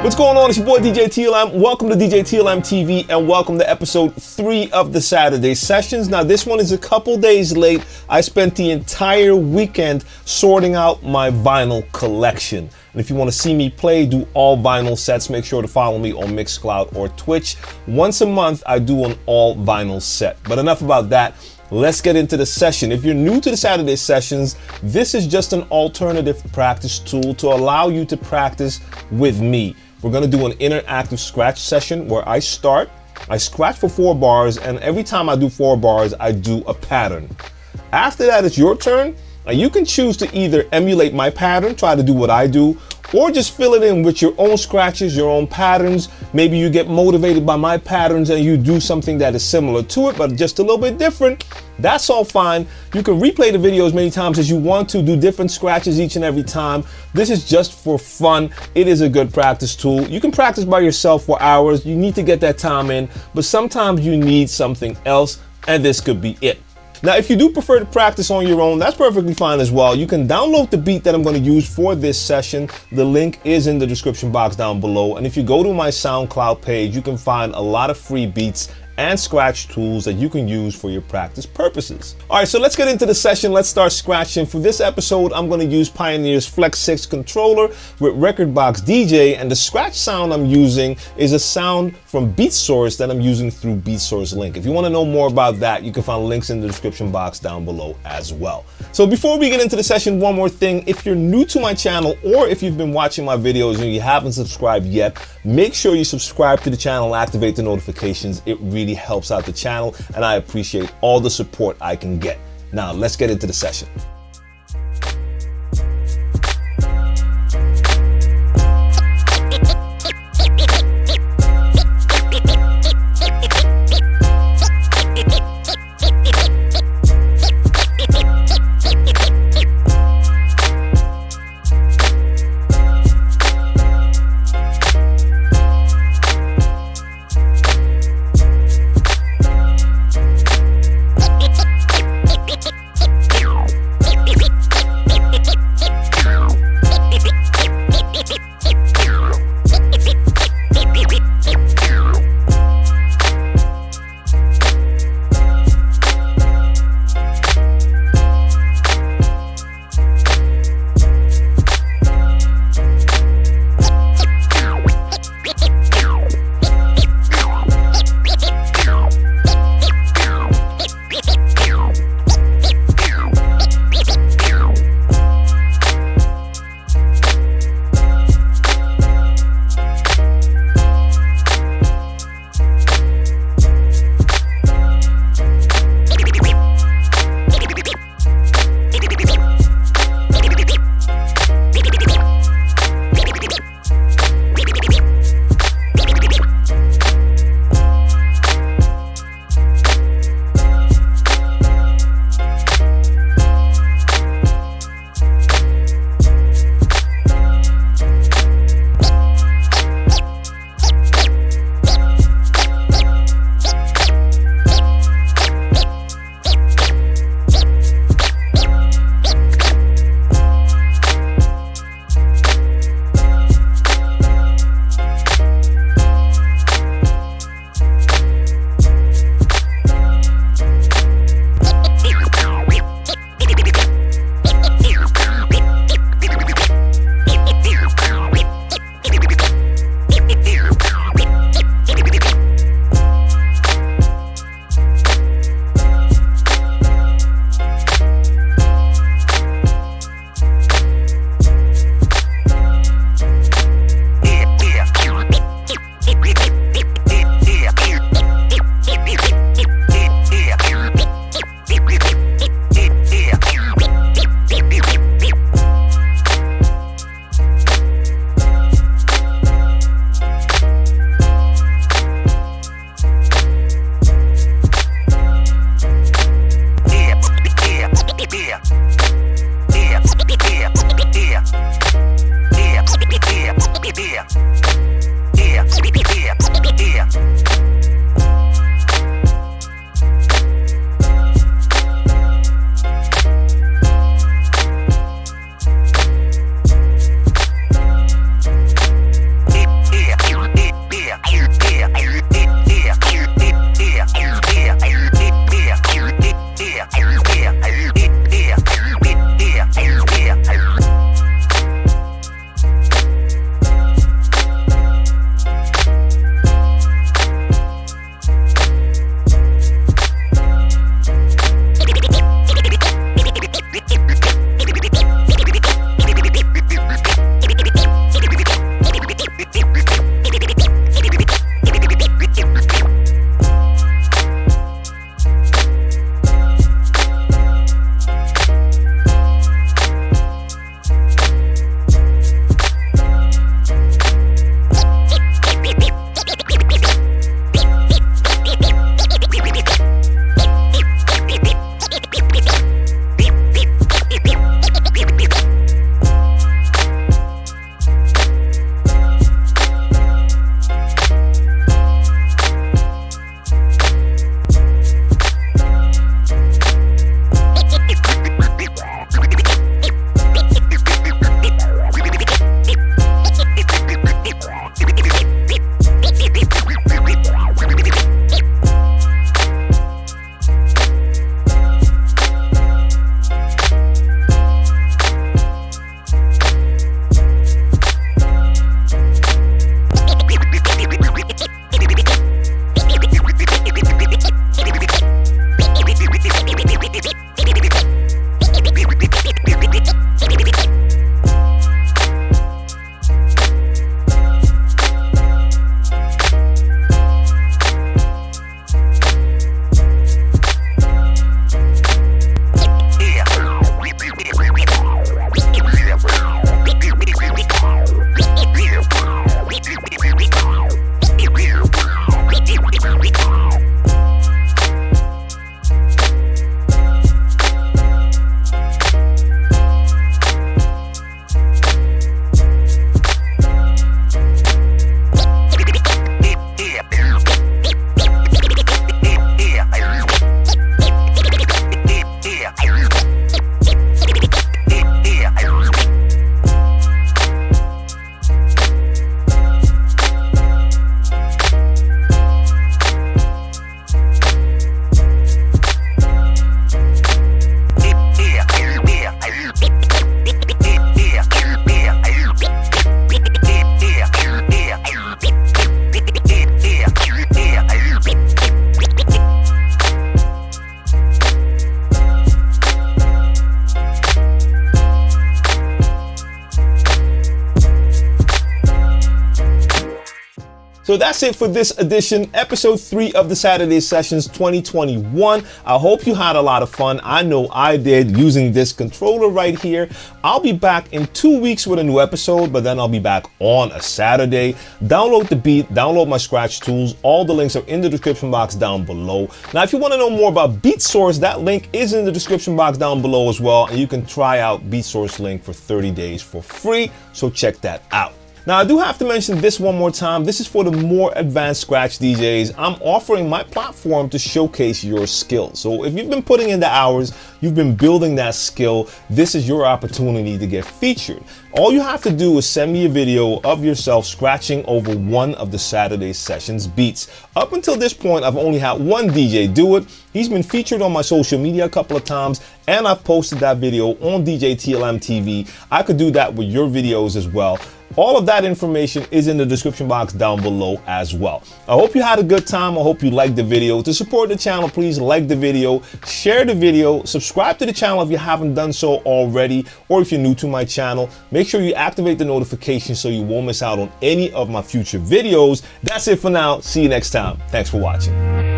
What's going on? It's your boy DJ TLM. Welcome to DJ TLM TV and welcome to episode 3 of the Saturday sessions. Now this one is a couple days late. I spent the entire weekend sorting out my vinyl collection. And if you want to see me play, do all vinyl sets, make sure to follow me on Mixcloud or Twitch. Once a month, I do an all vinyl set. But enough about that. Let's get into the session. If you're new to the Saturday sessions, this is just an alternative practice tool to allow you to practice with me. We're going to do an interactive scratch session where I scratch for 4 bars, and every time I do 4 bars, I do a pattern. After that, it's your turn, and you can choose to either emulate my pattern, try to do what I do, or just fill it in with your own scratches, your own patterns. Maybe you get motivated by my patterns and you do something that is similar to it, but just a little bit different. That's all fine. You can replay the video as many times as you want to, do different scratches each and every time. This is just for fun. It is a good practice tool. You can practice by yourself for hours. You need to get that time in, but sometimes you need something else, and this could be it. Now, if you do prefer to practice on your own, that's perfectly fine as well. You can download the beat that I'm going to use for this session. The link is in the description box down below. And if you go to my SoundCloud page, you can find a lot of free beats and scratch tools that you can use for your practice purposes. All right, so let's get into the session. Let's start scratching. For this episode, I'm going to use Pioneer's FLX6 controller with Rekordbox DJ, and the scratch sound I'm using is a sound from BeatSource that I'm using through BeatSource link. If you want to know more about that, you can find links in the description box down below as well. So before we get into the session, one more thing. If you're new to my channel, or if you've been watching my videos and you haven't subscribed yet, make sure you subscribe to the channel, activate the notifications. It really helps out the channel, and I appreciate all the support I can get. Now let's get into the session. So that's it for this edition, episode 3 of the Saturday Sessions 2021. I hope you had a lot of fun. I know I did, using this controller right here. I'll be back in 2 weeks with a new episode, but then I'll be back on a Saturday. Download the beat, download my Scratch tools. All the links are in the description box down below. Now, if you want to know more about BeatSource, that link is in the description box down below as well. And you can try out BeatSource link for 30 days for free. So check that out. Now, I do have to mention this one more time. This is for the more advanced Scratch DJs. I'm offering my platform to showcase your skills. So if you've been putting in the hours, you've been building that skill, this is your opportunity to get featured. All you have to do is send me a video of yourself scratching over one of the Saturday Sessions beats. Up until this point, I've only had one DJ do it. He's been featured on my social media a couple of times, and I've posted that video on DJ TLM TV. I could do that with your videos as well. All of that information is in the description box down below as well. I hope you had a good time. I hope you liked the video. To support the channel, please like the video, share the video, subscribe to the channel if you haven't done so already, or if you're new to my channel, make sure you activate the notifications so you won't miss out on any of my future videos. That's it for now. See you next time. Thanks for watching.